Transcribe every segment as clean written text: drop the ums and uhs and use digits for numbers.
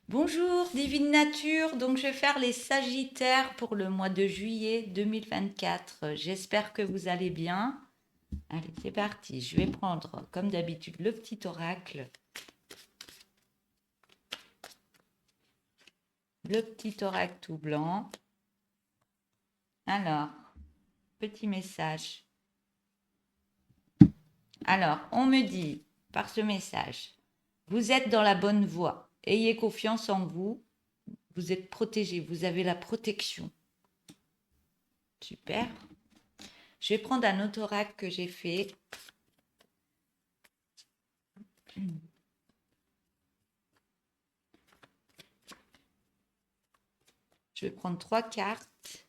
Bonjour, Divine Nature. Donc, je vais faire les Sagittaires pour le mois de juillet 2024. J'espère que vous allez bien. Allez, c'est parti. Je vais prendre, comme d'habitude, le petit oracle. Le petit oracle tout blanc. Alors, petit message. Alors, on me dit par ce message, vous êtes dans la bonne voie. Ayez confiance en vous. Vous êtes protégé. Vous avez la protection. Super. Je vais prendre un autre oracle que j'ai fait. Je vais prendre 3 cartes.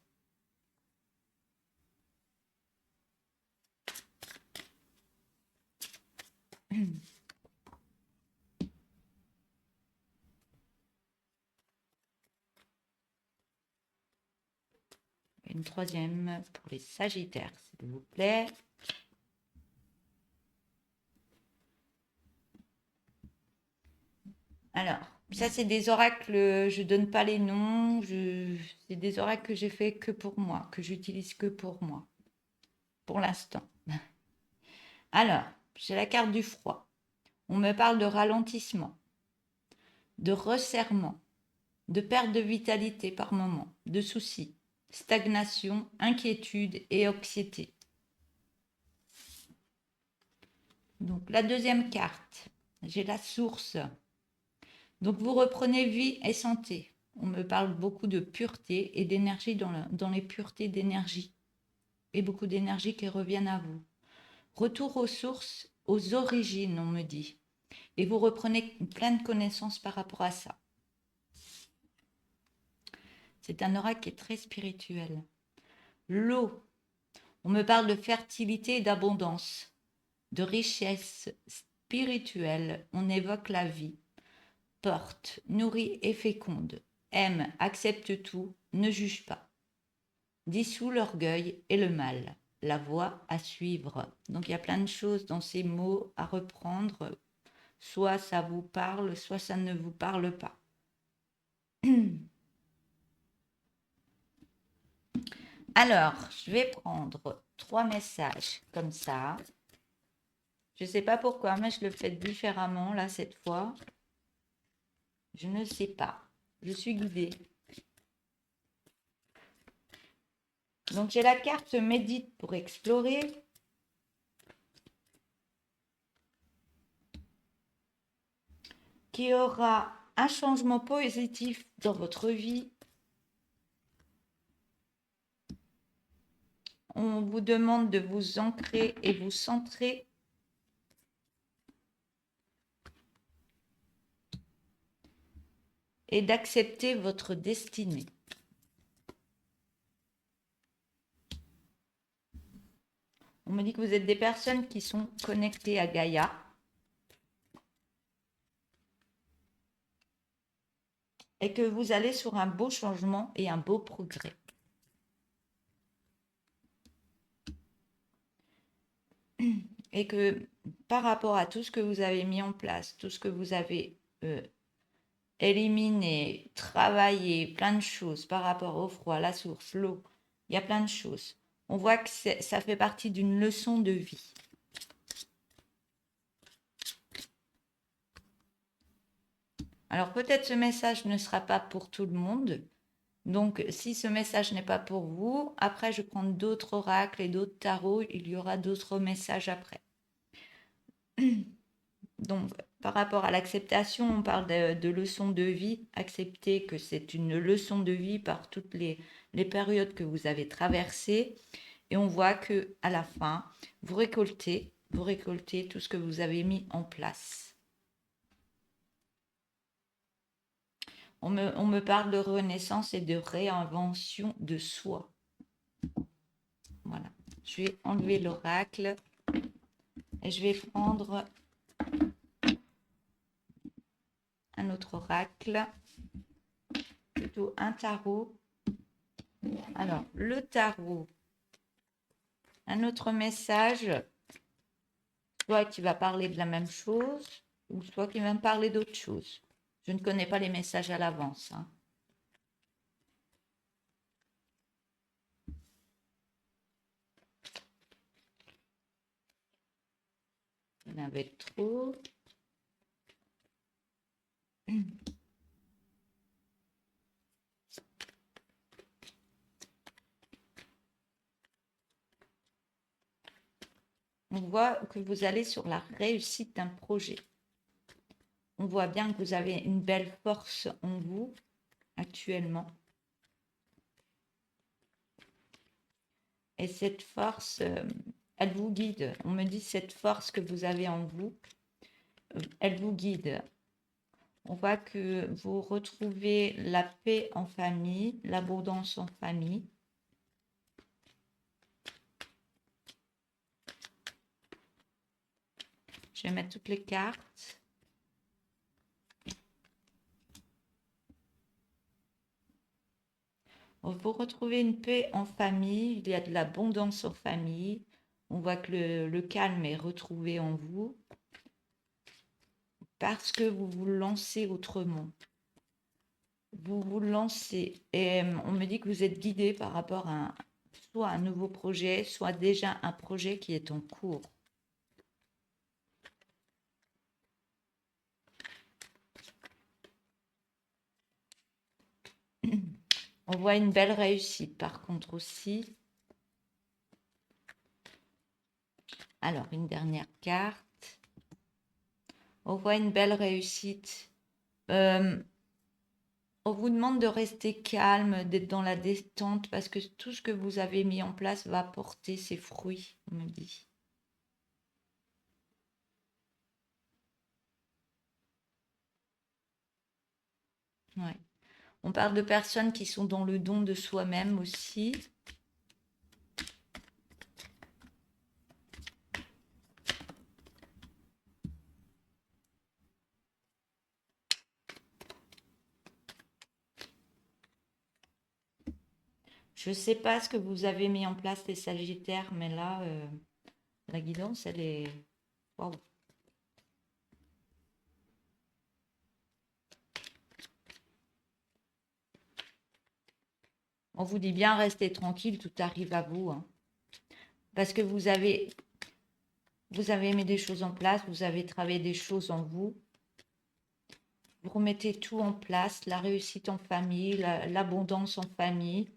Une troisième pour les Sagittaires, s'il vous plaît. Alors, ça, c'est des oracles, je donne pas les noms. C'est des oracles que j'ai fait que pour moi, que j'utilise que pour moi, pour l'instant. Alors, j'ai la carte du froid. On me parle de ralentissement, de resserrement, de perte de vitalité par moment, de soucis, stagnation, inquiétude et anxiété. Donc, la deuxième carte, j'ai la source. Donc, vous reprenez vie et santé. On me parle beaucoup de pureté et d'énergie dans les puretés d'énergie. Et beaucoup d'énergie qui reviennent à vous. Retour aux sources, aux origines, on me dit. Et vous reprenez plein de connaissances par rapport à ça. C'est un oracle qui est très spirituel. L'eau. On me parle de fertilité et d'abondance, de richesse spirituelle. On évoque la vie. Porte, nourrit et féconde. Aime, accepte tout, ne juge pas. Dissout l'orgueil et le mal. La voie à suivre. Donc il y a plein de choses dans ces mots à reprendre. Soit ça vous parle, soit ça ne vous parle pas. Alors, je vais prendre 3 messages comme ça. Je ne sais pas pourquoi, mais je le fais différemment là cette fois. Je ne sais pas. Je suis guidée. Donc j'ai la carte médite pour explorer. Qui aura un changement positif dans votre vie. On vous demande de vous ancrer et vous centrer. Et d'accepter votre destinée. On me dit que vous êtes des personnes qui sont connectées à Gaïa. Et que vous allez sur un beau changement et un beau progrès. Et que par rapport à tout ce que vous avez mis en place, tout ce que vous avez éliminé, travaillé, plein de choses par rapport au froid, la source, l'eau, il y a plein de choses. On voit que ça fait partie d'une leçon de vie. Alors peut-être ce message ne sera pas pour tout le monde. Donc si ce message n'est pas pour vous, après je prends d'autres oracles et d'autres tarots, il y aura d'autres messages après. Donc par rapport à l'acceptation, on parle de leçon de vie. Accepter que c'est une leçon de vie par toutes les périodes que vous avez traversées. Et on voit que à la fin, vous récoltez tout ce que vous avez mis en place. On me parle de renaissance et de réinvention de soi. Voilà. Je vais enlever l'oracle et je vais prendre un autre oracle, plutôt un tarot. Alors, le tarot, un autre message, soit qui va parler de la même chose, ou soit qui va me parler d'autre chose. Je ne connais pas les messages à l'avance, hein. Il y en avait trop. On voit que vous allez sur la réussite d'un projet. On voit bien que vous avez une belle force en vous actuellement. Et cette force, elle vous guide. On me dit cette force que vous avez en vous, elle vous guide. On voit que vous retrouvez la paix en famille, l'abondance en famille. Je vais mettre toutes les cartes. Vous retrouvez une paix en famille, il y a de l'abondance en famille. On voit que le calme est retrouvé en vous parce que vous vous lancez autrement. Vous vous lancez et on me dit que vous êtes guidé par rapport à soit un nouveau projet, soit déjà un projet qui est en cours. On voit une belle réussite par contre aussi. Alors, une dernière carte. On voit une belle réussite. On vous demande de rester calme, d'être dans la détente parce que tout ce que vous avez mis en place va porter ses fruits, on me dit. Ouais. On parle de personnes qui sont dans le don de soi-même aussi. Je ne sais pas ce que vous avez mis en place les Sagittaires, mais là, la guidance, elle est... Waouh. On vous dit bien, restez tranquille, tout arrive à vous, hein. Parce que vous avez mis des choses en place, vous avez travaillé des choses en vous. Vous remettez tout en place, la réussite en famille, l'abondance en famille.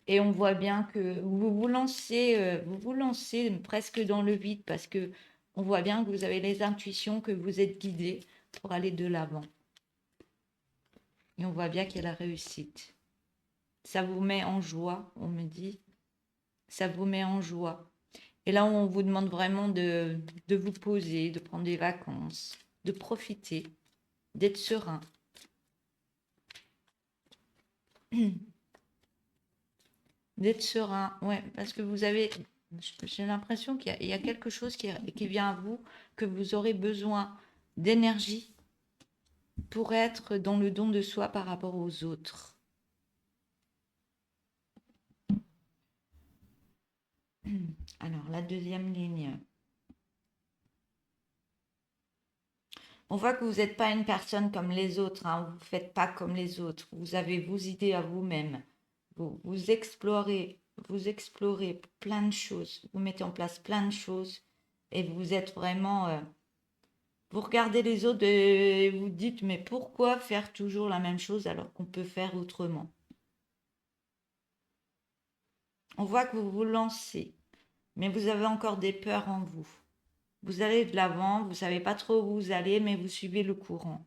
Et on voit bien que vous vous lancez presque dans le vide parce que on voit bien que vous avez les intuitions, que vous êtes guidé pour aller de l'avant. Et on voit bien qu'il y a la réussite. Ça vous met en joie, on me dit. Ça vous met en joie. Et là, on vous demande vraiment de vous poser, de prendre des vacances, de profiter, d'être serein. D'être serein, ouais, parce que j'ai l'impression qu'il y a quelque chose qui vient à vous, que vous aurez besoin d'énergie pour être dans le don de soi par rapport aux autres. Alors, la deuxième ligne. On voit que vous n'êtes pas une personne comme les autres, hein. Vous ne faites pas comme les autres. Vous avez vos idées à vous-même. Vous explorez plein de choses. Vous mettez en place plein de choses et vous êtes vraiment... vous regardez les autres et vous dites, mais pourquoi faire toujours la même chose alors qu'on peut faire autrement? On voit que vous vous lancez, mais vous avez encore des peurs en vous. Vous allez de l'avant, vous ne savez pas trop où vous allez, mais vous suivez le courant.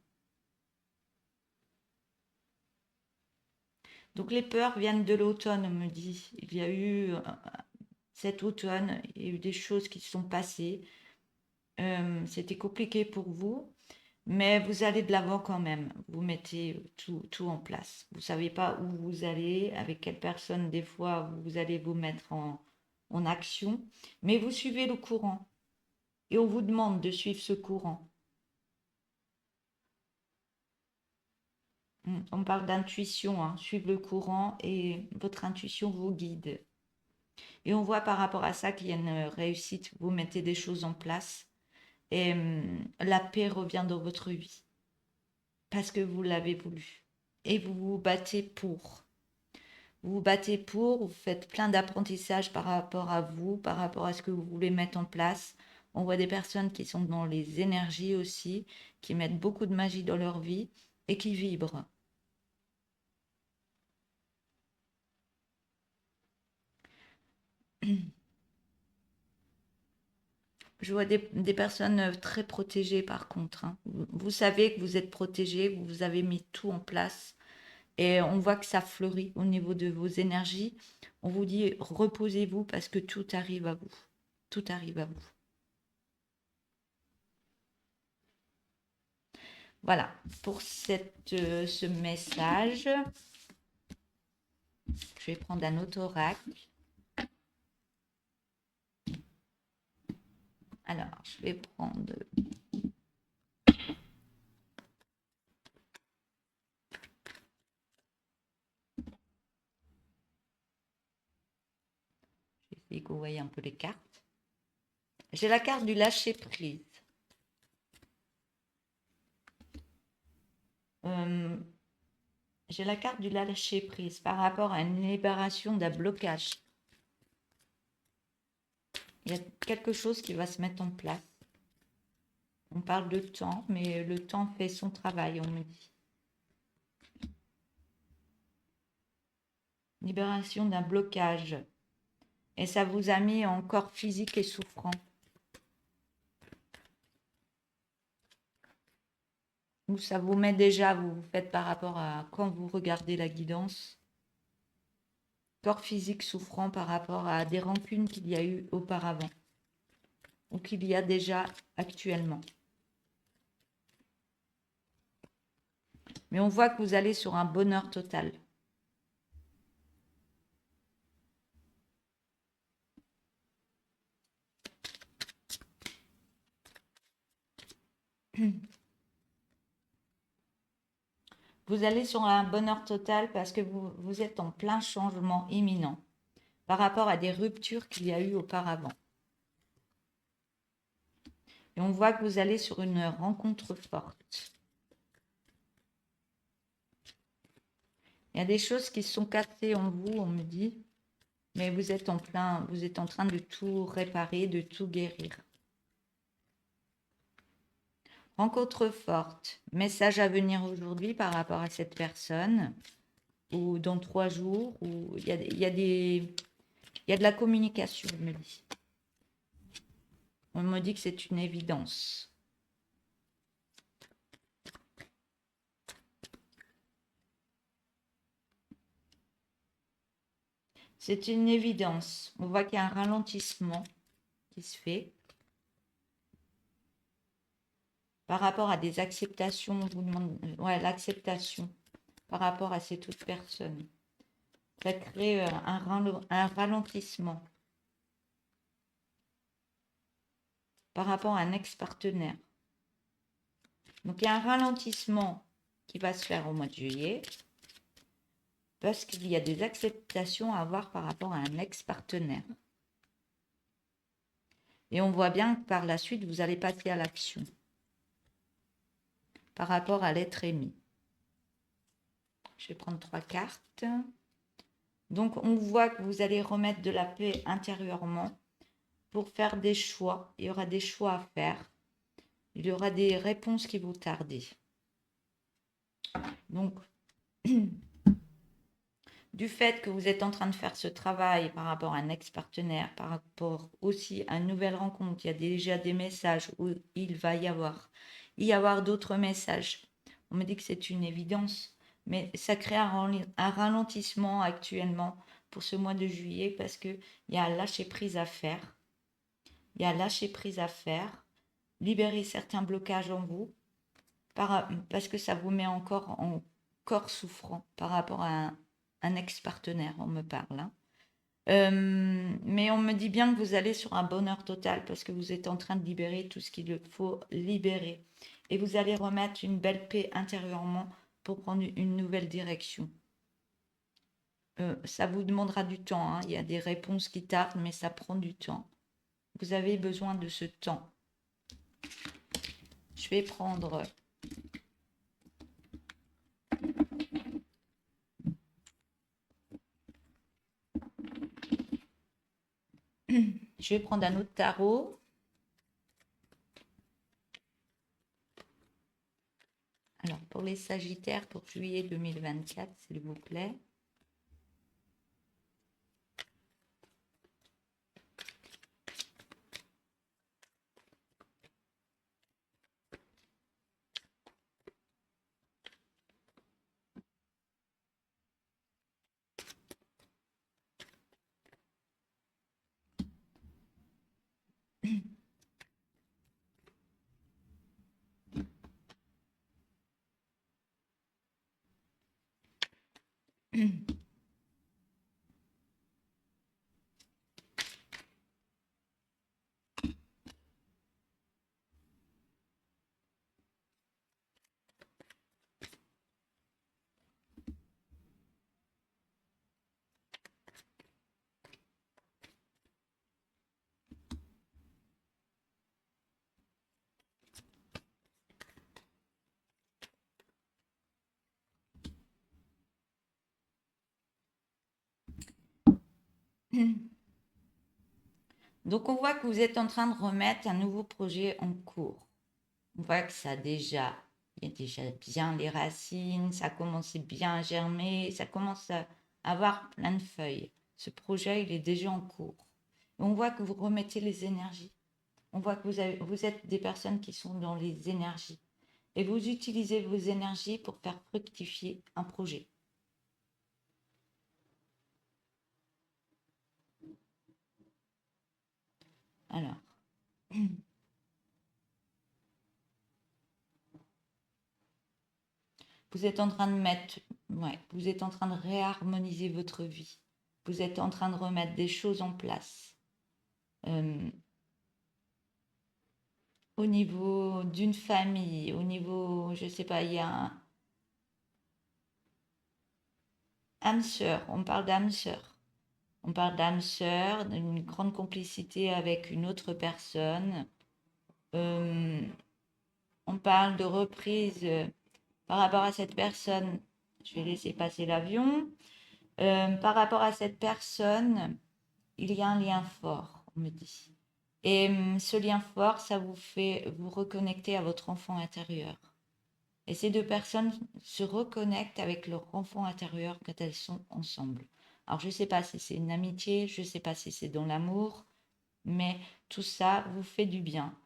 Donc les peurs viennent de l'automne, on me dit. Il y a eu cet automne, il y a eu des choses qui se sont passées. C'était compliqué pour vous, mais vous allez de l'avant quand même. Vous mettez tout en place. Vous ne savez pas où vous allez, avec quelle personne, des fois, vous allez vous mettre en action, mais vous suivez le courant. Et on vous demande de suivre ce courant. On parle d'intuition, hein. Suivre le courant et votre intuition vous guide. Et on voit par rapport à ça qu'il y a une réussite. Vous mettez des choses en place et la paix revient dans votre vie. parce que vous l'avez voulu. Et vous vous battez pour. Vous vous battez pour, vous faites plein d'apprentissages par rapport à vous, par rapport à ce que vous voulez mettre en place. On voit des personnes qui sont dans les énergies aussi, qui mettent beaucoup de magie dans leur vie et qui vibrent. Je vois des personnes très protégées par contre, hein. Vous savez que vous êtes protégés, vous avez mis tout en place et on voit que ça fleurit au niveau de vos énergies. On vous dit reposez-vous parce que tout arrive à vous. Tout arrive à vous. Voilà pour ce message. Je vais prendre un autre oracle. Alors, je vais prendre... Je vais essayer que vous voyez un peu les cartes. J'ai la carte du lâcher-prise. J'ai la carte du lâcher-prise par rapport à une libération d'un blocage. Il y a quelque chose qui va se mettre en place. On parle de temps, mais le temps fait son travail, on me dit. Libération d'un blocage. Et ça vous a mis en corps physique et souffrant. Ou ça vous met déjà, vous faites par rapport à quand vous regardez la guidance. Corps physique souffrant par rapport à des rancunes qu'il y a eu auparavant. Ou qu'il y a déjà actuellement. Mais on voit que vous allez sur un bonheur total. Vous allez sur un bonheur total parce que vous êtes en plein changement imminent par rapport à des ruptures qu'il y a eu auparavant. Et on voit que vous allez sur une rencontre forte. Il y a des choses qui sont cassées en vous, on me dit, mais vous êtes en train de tout réparer, de tout guérir. Rencontre forte, message à venir aujourd'hui par rapport à cette personne, ou dans 3 jours, ou il y a de la communication, on me dit. On me dit que c'est une évidence. C'est une évidence. On voit qu'il y a un ralentissement qui se fait. Par rapport à des acceptations, on vous demande, l'acceptation par rapport à cette autre personne. Ça crée un ralentissement par rapport à un ex-partenaire. Donc il y a un ralentissement qui va se faire au mois de juillet parce qu'il y a des acceptations à avoir par rapport à un ex-partenaire. Et on voit bien que par la suite, vous allez passer à l'action par rapport à l'être aimé. Je vais prendre 3 cartes. Donc, on voit que vous allez remettre de la paix intérieurement pour faire des choix. Il y aura des choix à faire. Il y aura des réponses qui vont tarder. Donc, du fait que vous êtes en train de faire ce travail par rapport à un ex-partenaire, par rapport aussi à une nouvelle rencontre, il y a déjà des messages où il va y avoir d'autres messages. On me dit que c'est une évidence, mais ça crée un ralentissement actuellement pour ce mois de juillet parce qu'il y a un lâcher-prise à faire. Il y a lâcher prise à faire, libérer certains blocages en vous, parce que ça vous met encore en corps souffrant par rapport à un ex-partenaire, on me parle. Hein. Mais on me dit bien que vous allez sur un bonheur total parce que vous êtes en train de libérer tout ce qu'il faut libérer. Et vous allez remettre une belle paix intérieurement pour prendre une nouvelle direction. Ça vous demandera du temps. Hein. Il y a des réponses qui tardent, mais ça prend du temps. Vous avez besoin de ce temps. Je vais prendre Je vais prendre un autre tarot. Alors, pour les Sagittaires, pour juillet 2024, s'il vous plaît. Donc, on voit que vous êtes en train de remettre un nouveau projet en cours. On voit que il y a déjà bien les racines, ça commence bien à germer, ça commence à avoir plein de feuilles. Ce projet, il est déjà en cours. Et on voit que vous remettez les énergies. On voit que vous êtes des personnes qui sont dans les énergies. Et vous utilisez vos énergies pour faire fructifier un projet. Alors, vous êtes en train de vous êtes en train de réharmoniser votre vie. Vous êtes en train de remettre des choses en place. Au niveau d'une famille, au niveau, je sais pas, il y a un âme sœur, on parle d'âme sœur. On parle d'âme sœur, d'une grande complicité avec une autre personne. Euh, on parle de reprise par rapport à cette personne. Je vais laisser passer l'avion. Par rapport à cette personne, il y a un lien fort, on me dit. Et ce lien fort, ça vous fait vous reconnecter à votre enfant intérieur. Et ces deux personnes se reconnectent avec leur enfant intérieur quand elles sont ensemble. Alors, je ne sais pas si c'est une amitié, je ne sais pas si c'est dans l'amour, mais tout ça vous fait du bien.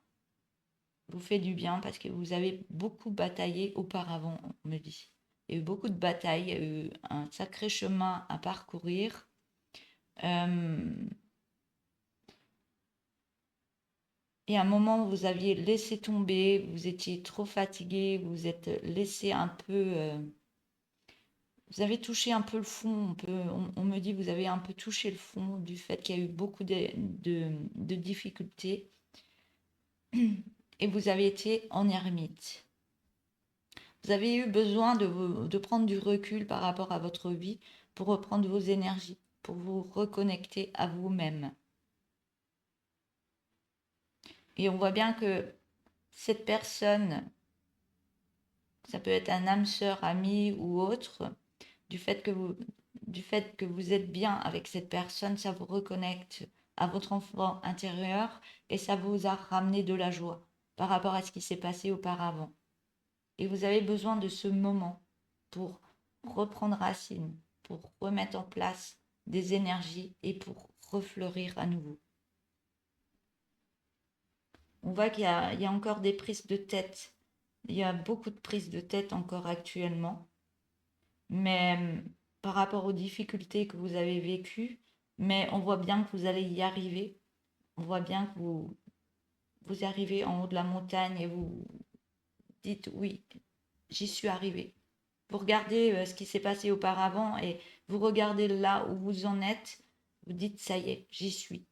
Vous fait du bien parce que vous avez beaucoup bataillé auparavant, on me dit. Il y a eu beaucoup de batailles, il y a eu un sacré chemin à parcourir. Et à un moment, vous aviez laissé tomber, vous étiez trop fatigué, vous êtes laissé un peu... vous avez touché un peu le fond, on me dit que vous avez un peu touché le fond du fait qu'il y a eu beaucoup de difficultés et vous avez été en ermite. Vous avez eu besoin de prendre du recul par rapport à votre vie pour reprendre vos énergies, pour vous reconnecter à vous-même. Et on voit bien que cette personne, ça peut être un âme sœur, ami ou autre, du fait que vous êtes bien avec cette personne, ça vous reconnecte à votre enfant intérieur et ça vous a ramené de la joie par rapport à ce qui s'est passé auparavant. Et vous avez besoin de ce moment pour reprendre racine, pour remettre en place des énergies et pour refleurir à nouveau. On voit qu'il y a encore des prises de tête. Il y a beaucoup de prises de tête encore actuellement. Mais par rapport aux difficultés que vous avez vécues, mais on voit bien que vous allez y arriver. On voit bien que vous arrivez en haut de la montagne et vous dites oui, j'y suis arrivé. Vous regardez ce qui s'est passé auparavant et vous regardez là où vous en êtes, vous dites ça y est, j'y suis.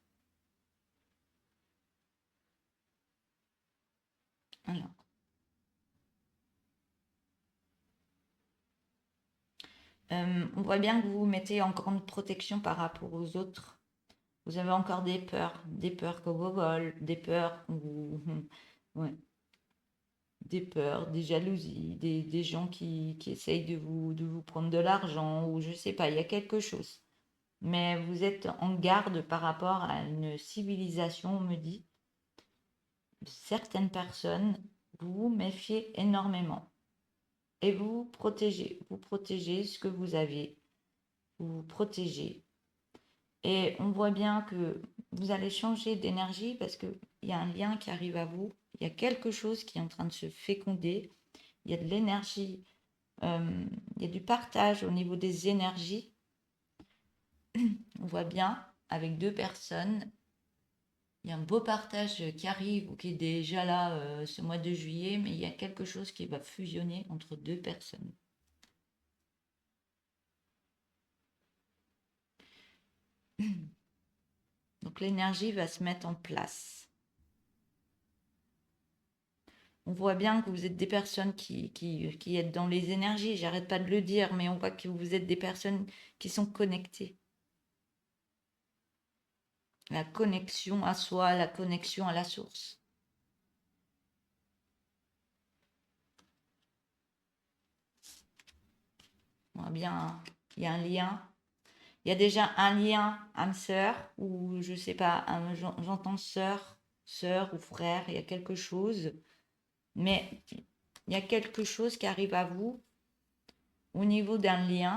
Alors, on voit bien que vous vous mettez en grande protection par rapport aux autres. Vous avez encore des peurs qu'on vous vole, des peurs qu'on vous... Ouais. Des peurs, des jalousies, des gens qui essayent de vous prendre de l'argent ou je sais pas, il y a quelque chose. mais vous êtes en garde par rapport à une civilisation, on me dit. Certaines personnes, vous vous méfiez énormément et vous protégez ce que vous avez, vous vous protégez. Et on voit bien que vous allez changer d'énergie parce qu'il y a un lien qui arrive à vous, il y a quelque chose qui est en train de se féconder, il y a de l'énergie, il y a du partage au niveau des énergies. On voit bien avec deux personnes, il y a un beau partage qui arrive ou qui est déjà là ce mois de juillet, mais il y a quelque chose qui va fusionner entre deux personnes. Donc l'énergie va se mettre en place. On voit bien que vous êtes des personnes qui êtes dans les énergies, j'arrête pas de le dire, mais on voit que vous êtes des personnes qui sont connectées. La connexion à soi, la connexion à la source. On voit bien, il y a un lien. Il y a déjà un lien âme-sœur, ou je sais pas, j'entends sœur ou frère, il y a quelque chose. Mais il y a quelque chose qui arrive à vous au niveau d'un lien.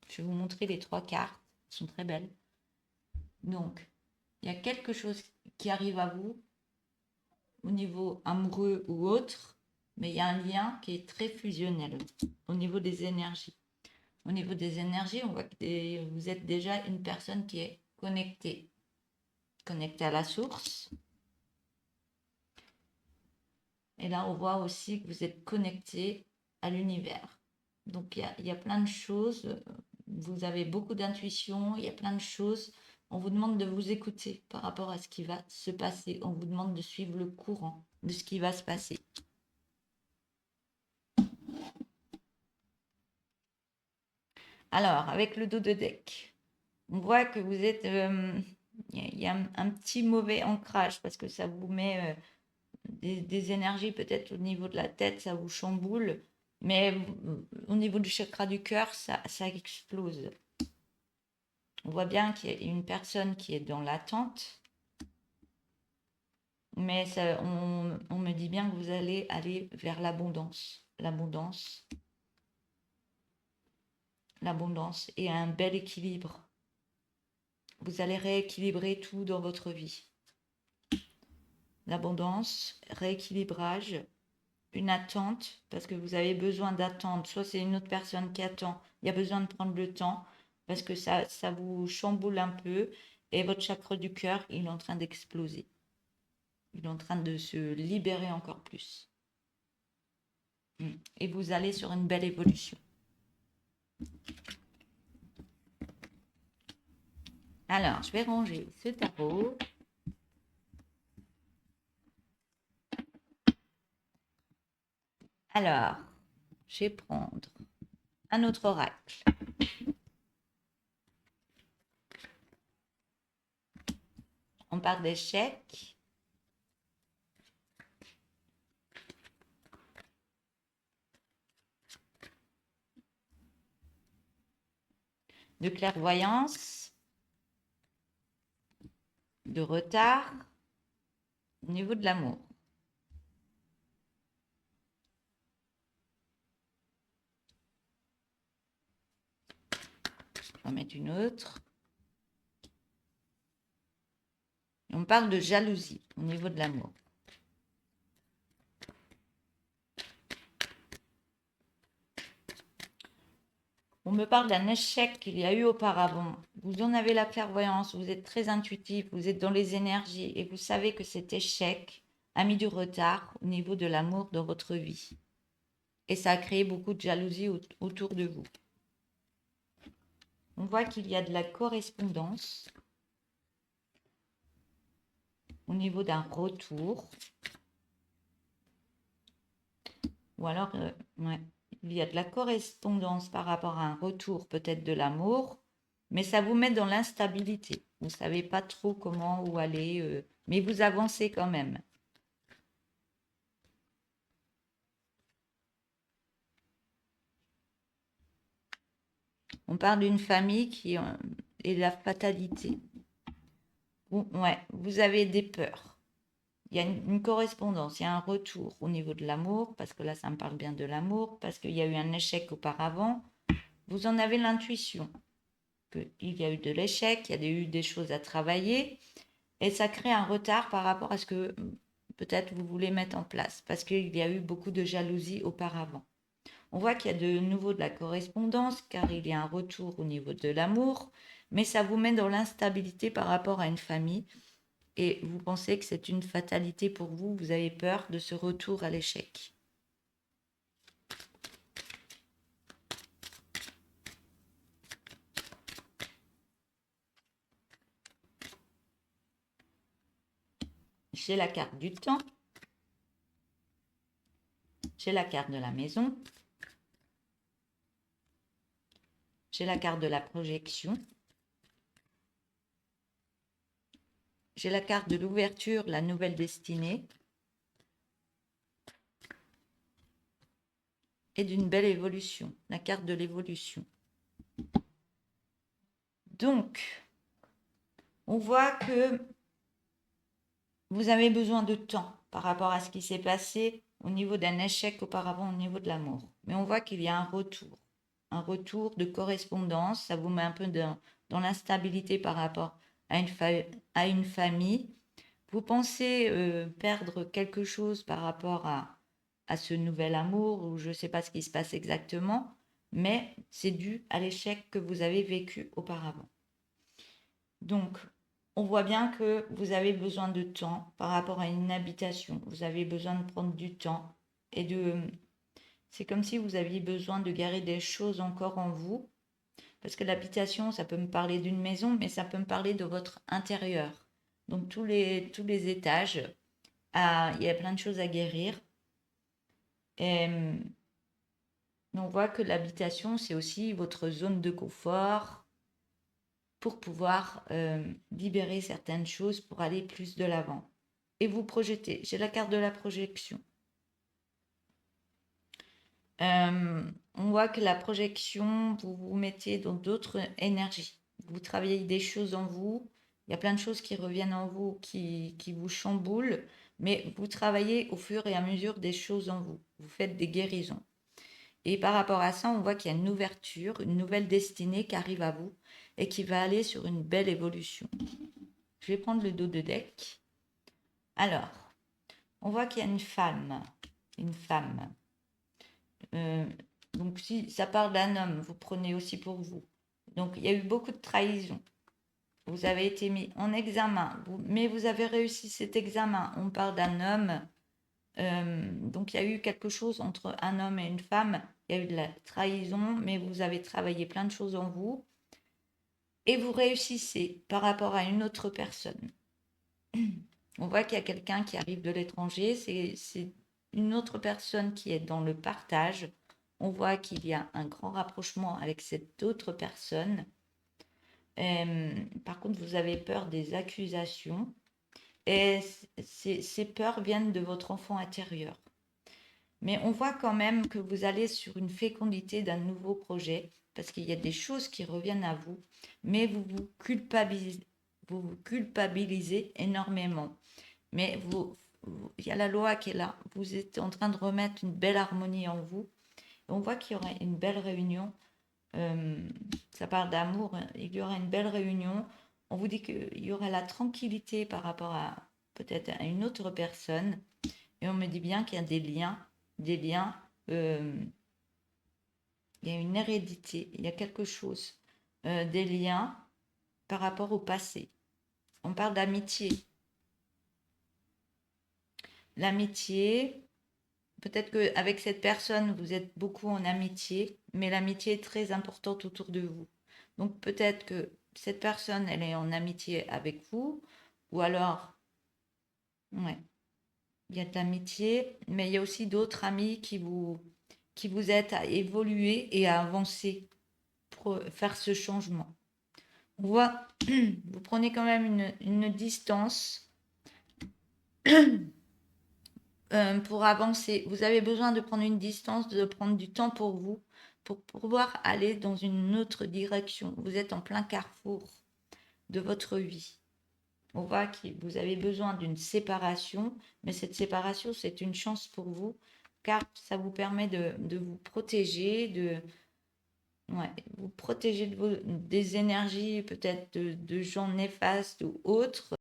Je vais vous montrer les 3 cartes, elles sont très belles. Donc, il y a quelque chose qui arrive à vous au niveau amoureux ou autre, mais il y a un lien qui est très fusionnel au niveau des énergies. Au niveau des énergies, on voit que vous êtes déjà une personne qui est connectée à la source. Et là, on voit aussi que vous êtes connecté à l'univers. Donc, il y a plein de choses. Vous avez beaucoup d'intuition. Il y a plein de choses. On vous demande de vous écouter par rapport à ce qui va se passer. On vous demande de suivre le courant de ce qui va se passer. Alors, avec le dos de deck, on voit que vous êtes... il y a un petit mauvais ancrage parce que ça vous met des énergies peut-être au niveau de la tête, ça vous chamboule. Mais au niveau du chakra du cœur, ça explose. On voit bien qu'il y a une personne qui est dans l'attente. Mais ça, on me dit bien que vous allez aller vers l'abondance. L'abondance et un bel équilibre. Vous allez rééquilibrer tout dans votre vie. L'abondance, rééquilibrage, une attente, parce que vous avez besoin d'attendre. Soit c'est une autre personne qui attend. Il y a besoin de prendre le temps, parce que ça vous chamboule un peu. Et votre chakra du cœur, il est en train d'exploser. Il est en train de se libérer encore plus. Et vous allez sur une belle évolution. Alors, je vais ranger ce tarot. Alors, je vais prendre un autre oracle. On parle d'échec. De clairvoyance. De retard. Au niveau de l'amour. On va mettre une autre. On parle de jalousie au niveau de l'amour. On me parle d'un échec qu'il y a eu auparavant. Vous en avez la clairvoyance, vous êtes très intuitif, vous êtes dans les énergies et vous savez que cet échec a mis du retard au niveau de l'amour dans votre vie. Et ça a créé beaucoup de jalousie autour de vous. On voit qu'il y a de la correspondance au niveau d'un retour. Ou alors, ouais, il y a de la correspondance par rapport à un retour peut-être de l'amour, mais ça vous met dans l'instabilité. Vous ne savez pas trop comment où aller, mais vous avancez quand même. On parle d'une famille et la fatalité. Ouais, vous avez des peurs. Il y a une correspondance, il y a un retour au niveau de l'amour, parce que là, ça me parle bien de l'amour, parce qu'il y a eu un échec auparavant. Vous en avez l'intuition qu'il y a eu de l'échec, il y a eu des choses à travailler, et ça crée un retard par rapport à ce que peut-être vous voulez mettre en place, parce qu'il y a eu beaucoup de jalousie auparavant. On voit qu'il y a de nouveau de la correspondance, car il y a un retour au niveau de l'amour, mais ça vous met dans l'instabilité par rapport à une famille, et vous pensez que c'est une fatalité pour vous, vous avez peur de ce retour à l'échec. J'ai la carte du temps, j'ai la carte de la maison, j'ai la carte de la projection, j'ai la carte de l'ouverture, la nouvelle destinée, et d'une belle évolution, la carte de l'évolution. Donc, on voit que vous avez besoin de temps par rapport à ce qui s'est passé au niveau d'un échec auparavant au niveau de l'amour. Mais on voit qu'il y a un retour de correspondance, ça vous met un peu dans l'instabilité par rapport à une famille. Vous pensez perdre quelque chose par rapport à ce nouvel amour, ou je ne sais pas ce qui se passe exactement, mais c'est dû à l'échec que vous avez vécu auparavant. Donc, on voit bien que vous avez besoin de temps par rapport à une habitation. Vous avez besoin de prendre du temps et de... C'est comme si vous aviez besoin de garder des choses encore en vous. Parce que l'habitation, ça peut me parler d'une maison, mais ça peut me parler de votre intérieur. Donc, tous les étages, il y a plein de choses à guérir. Et on voit que l'habitation, c'est aussi votre zone de confort pour pouvoir libérer certaines choses pour aller plus de l'avant. Et vous projetez. J'ai la carte de la projection. On voit que la projection, vous vous mettez dans d'autres énergies. Vous travaillez des choses en vous. Il y a plein de choses qui reviennent en vous, qui vous chamboulent, mais vous travaillez au fur et à mesure des choses en vous. Vous faites des guérisons. Et par rapport à ça, on voit qu'il y a une ouverture, une nouvelle destinée qui arrive à vous et qui va aller sur une belle évolution. Je vais prendre le dos de deck. Alors, on voit qu'il y a une femme. Une femme. Donc, si ça parle d'un homme, vous prenez aussi pour vous. Donc, il y a eu beaucoup de trahison. Vous avez été mis en examen, mais vous avez réussi cet examen. On parle d'un homme. Donc, il y a eu quelque chose entre un homme et une femme. Il y a eu de la trahison, mais vous avez travaillé plein de choses en vous. Et vous réussissez par rapport à une autre personne. On voit qu'il y a quelqu'un qui arrive de l'étranger. C'est une autre personne qui est dans le partage. On voit qu'il y a un grand rapprochement avec cette autre personne. Par contre, vous avez peur des accusations. Et ces peurs viennent de votre enfant intérieur. Mais on voit quand même que vous allez sur une fécondité d'un nouveau projet, parce qu'il y a des choses qui reviennent à vous, mais vous vous culpabilisez énormément. Mais il y a la loi qui est là. Vous êtes en train de remettre une belle harmonie en vous. Et on voit qu'il y aurait une belle réunion. Ça parle d'amour. Il y aura une belle réunion. On vous dit qu'il y aura la tranquillité par rapport à peut-être à une autre personne. Et on me dit bien qu'il y a des liens. Des liens. Il y a une hérédité. Il y a quelque chose. Des liens par rapport au passé. On parle d'amitié. L'amitié, peut-être qu'avec cette personne, vous êtes beaucoup en amitié, mais l'amitié est très importante autour de vous. Donc peut-être que cette personne, elle est en amitié avec vous, ou alors, ouais, il y a de l'amitié, mais il y a aussi d'autres amis qui vous aident à évoluer et à avancer pour faire ce changement. On voit, vous prenez quand même une distance pour avancer. Vous avez besoin de prendre une distance, de prendre du temps pour vous, pour pouvoir aller dans une autre direction. Vous êtes en plein carrefour de votre vie. On voit que vous avez besoin d'une séparation, mais cette séparation, c'est une chance pour vous, car ça vous permet de vous protéger, vous protéger des énergies peut-être de gens néfastes ou autres.